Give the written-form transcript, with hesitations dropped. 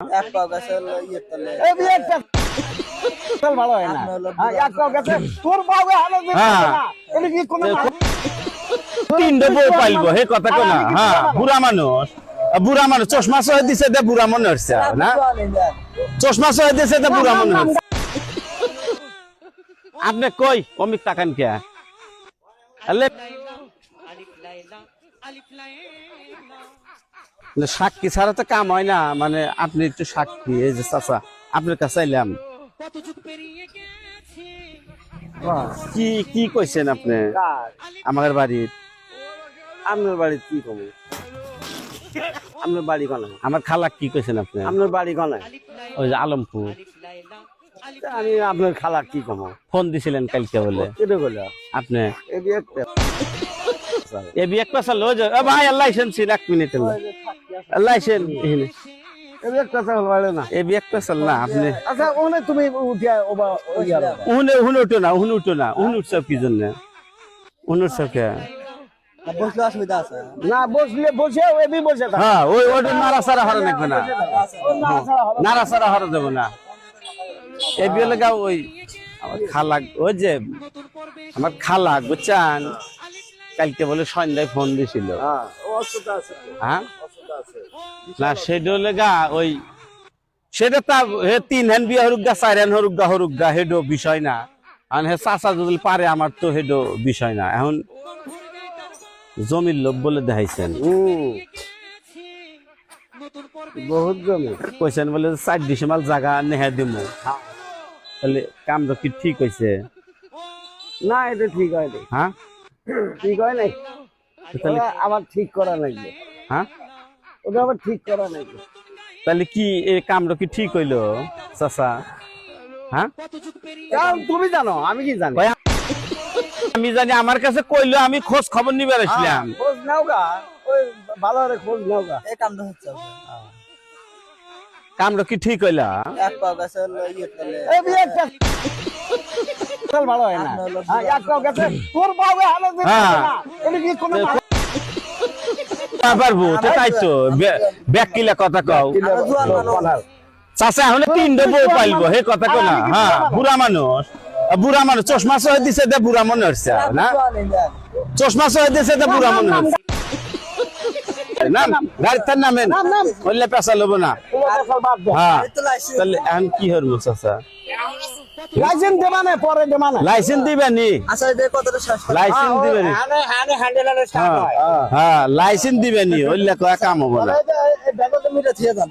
এক পাও গাছে ইয়ে তলে এই যে একটা চল ভালো হয় না এক পাও গেছে তোর বাবা হালে দিতে না এটা কি কোনো তিনটে বউ পাইলবো হে কথা কো না হ্যাঁ বুড়া মানুষ চশমা সহ দিছে দে বুড়া মনে হচ্ছে না চশমা সহ দিছে দে বুড়া মনে হচ্ছে আপনি কই অমিত তাকান কে আলে সাক্ষী ছাড়া তো কাম হয় না মানে আপনি একটু সাক্ষী এই যে চাচা আপনার কাছে এলাম কি কি কইছেন আপনি আমার বাড়ির আপনার বাড়ি কি কম আপনার বাড়ি কোনে আমার খালা কি কইছেন আপনি আপনার বাড়ি কোনে ওই যে আলমপুর আমি আপনার খালা কি কম ফোন দিছিলেন কালকে বলে কেটে গেল আপনি এই যে একটা এ বি এক পাশা লয়ে যাও ভাই লাইসেন্স ছিল 1 মিনিটের লাইসেন্স এই যে একটা চাল বাড়ে না এ বি এক পাশা না আপনি আচ্ছা ওনে তুমি উঠিয়া ওবা ওইয়া উহুনে উঠো না উহুন উঠছো কি জন্য উহুন উঠছো কে বসলে অসুবিধা আছে না বসলে বসে এবি বসে থাক হ্যাঁ ওই ওটা নাড়াচাড়া হরা নাকবে না নাড়াচাড়া হরা দেবো না এ বি লাগা ওই আমার খালা ওই যে আমার খালা বুঝছেন কালকে বলে সন্ধ্যায় ফোন দিছিল হ্যাঁ অসুবিধা আছে হ্যাঁ অসুবিধা আছে না সেটা লেগা ওই সেটা তা হে 3 হ্যান বিয়া হরুক গা 4 হ্যান হরুক গা হেডো বিষয় না আর হে চাচা যদি পারে আমার তো হেডো বিষয় না এখন জমির লোভ বলে দেখাইছেন বহুত জমি কইছেন বলে 4 ডিসেম্বর জায়গা নেহে দিমু তাহলে কাম তো কি ঠিক হইছে না এটা ঠিক হয় নাই হ্যাঁ ঠিক হয় নাই তাহলে ওটা আবার ঠিক করা লাগবে হ্যাঁ ওটা আবার ঠিক করা লাগবে তাহলে কি এই কামটা কি ঠিক হইলো চাচা হ্যাঁ কারণ তুমি জানো আমি কি জানি কয় আমি জানি আমার কাছে কইলো আমি খোঁজ খবর নিবে আসলাম খোঁজ নাও গা ওই ভালো করে খোঁজ নাও গা এই কামটা হচ্ছে কামটা কি ঠিক হইলা এক পাও গাছে ইয়ে তলে এই যে একটা চল ভালো হয় না এক পাও গেছে তোর বাবা হালে দিতে না এটা কি কোনো পারবো তো তাই তো ব্যাকিলা কথা কও জোয়ান মানুষ চাচা এখন তিনটে বউ পাইলবো হে কথা কো না হ্যাঁ বুড়া মানুষ চশমা সহ দিছে দে বুড়া মনে হচ্ছে না চশমা সহ দিছে দে বুড়া মনে হচ্ছে নাম গাড়ির নামেন বললে পেশা লব না হ্যাঁ তাহলে এখন কি হরবো চাচা লাইসেন্স দেবা না পরে দেবা না লাইসেন্স দিবেনি আচ্ছা যে কতটা শেষ লাইসেন্স দিবেনি হ্যান্ডেলারে সাথ হয় হ্যাঁ লাইসেন্স দিবেনি ওইলে কয় কাম হবো না এই ব্যাগটা মিটা দিয়ে যান